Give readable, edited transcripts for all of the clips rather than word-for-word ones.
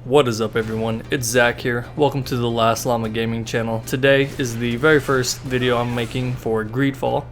What is up everyone, it's Zach here. Welcome to the Last Llama Gaming channel. Today is the very first video I'm making for Greedfall.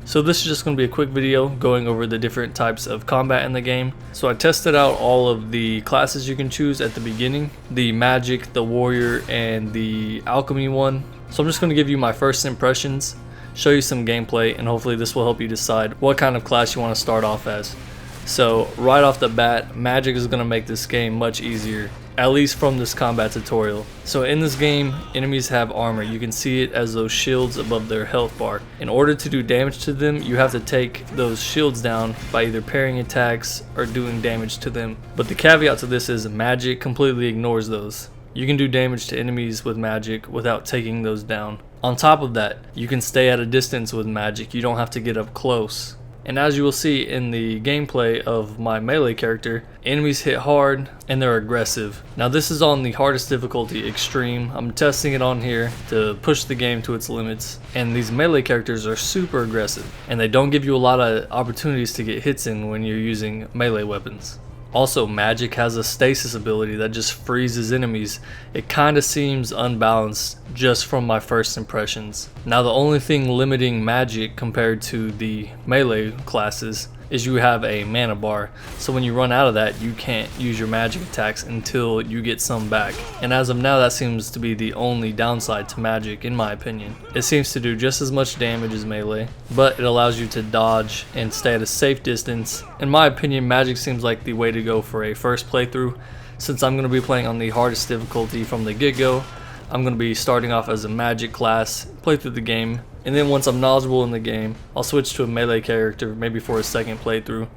So this is just going to be a quick video going over the different types of combat in the game. So I tested out all of the classes you can choose at the beginning. The magic, the warrior, and the alchemy one. So I'm just going to give you my first impressions, show you some gameplay, and hopefully this will help you decide what kind of class you want to start off as. So right off the bat, magic is going to make this game much easier, at least from this combat tutorial. So in this game, enemies have armor. You can see it as those shields above their health bar. In order to do damage to them, you have to take those shields down by either parrying attacks or doing damage to them. But the caveat to this is magic completely ignores those. You can do damage to enemies with magic without taking those down. On top of that, you can stay at a distance with magic. You don't have to get up close. And as you will see in the gameplay of my melee character, enemies hit hard and they're aggressive. Now this is on the hardest difficulty, extreme. I'm testing it on here to push the game to its limits. And these melee characters are super aggressive, and they don't give you a lot of opportunities to get hits in when you're using melee weapons. Also, magic has a stasis ability that just freezes enemies. It kinda seems unbalanced just from my first impressions. Now the only thing limiting magic compared to the melee classes is you have a mana bar. So when you run out of that, you can't use your magic attacks until you get some back. And as of now, that seems to be the only downside to magic in my opinion. It seems to do just as much damage as melee, but it allows you to dodge and stay at a safe distance. In my opinion, magic seems like the way to go for a first playthrough. Since I'm going to be playing on the hardest difficulty from the get-go, I'm going to be starting off as a magic class, play through the game, and then once I'm knowledgeable in the game, I'll switch to a melee character maybe for a second playthrough.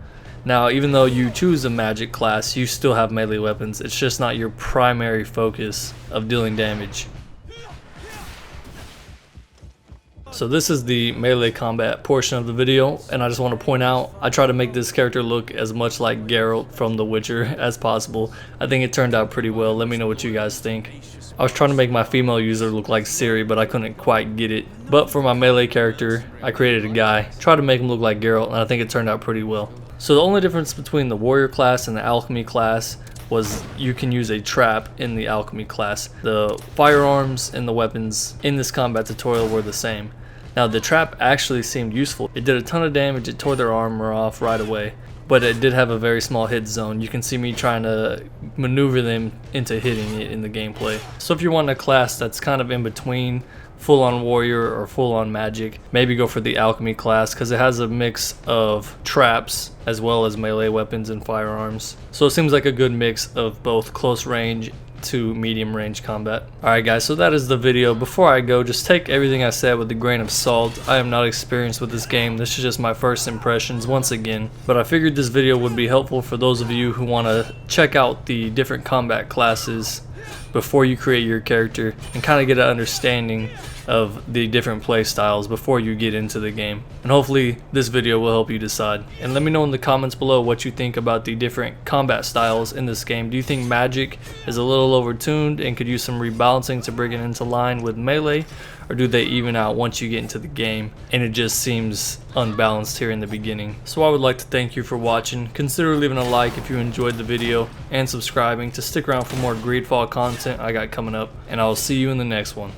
Now even though you choose a magic class, you still have melee weapons. It's just not your primary focus of dealing damage. So this is the melee combat portion of the video, and I just want to point out, I try to make this character look as much like Geralt from The Witcher as possible. I think it turned out pretty well. Let me know what you guys think. I was trying to make my female user look like Ciri, but I couldn't quite get it. But for my melee character, I created a guy, tried to make him look like Geralt, and I think it turned out pretty well. So the only difference between the warrior class and the alchemy class was you can use a trap in the alchemy class. The firearms and the weapons in this combat tutorial were the same. Now the trap actually seemed useful. It did a ton of damage, it tore their armor off right away, but it did have a very small hit zone. You can see me trying to maneuver them into hitting it in the gameplay. So if you're wanting a class that's kind of in between full-on warrior or full-on magic, maybe go for the alchemy class because it has a mix of traps as well as melee weapons and firearms. So it seems like a good mix of both close range to medium range combat. Alright guys, so that is the video. Before I go, just take everything I said with a grain of salt. I am not experienced with this game. This is just my first impressions once again. But I figured this video would be helpful for those of you who want to check out the different combat classes before you create your character and kind of get an understanding of the different play styles before you get into the game. And hopefully this video will help you decide. And let me know in the comments below what you think about the different combat styles in this game. Do you think magic is a little overtuned and could use some rebalancing to bring it into line with melee? Or do they even out once you get into the game and it just seems unbalanced here in the beginning? So I would like to thank you for watching. Consider leaving a like if you enjoyed the video and subscribing to stick around for more Greedfall content I got coming up. And I will see you in the next one.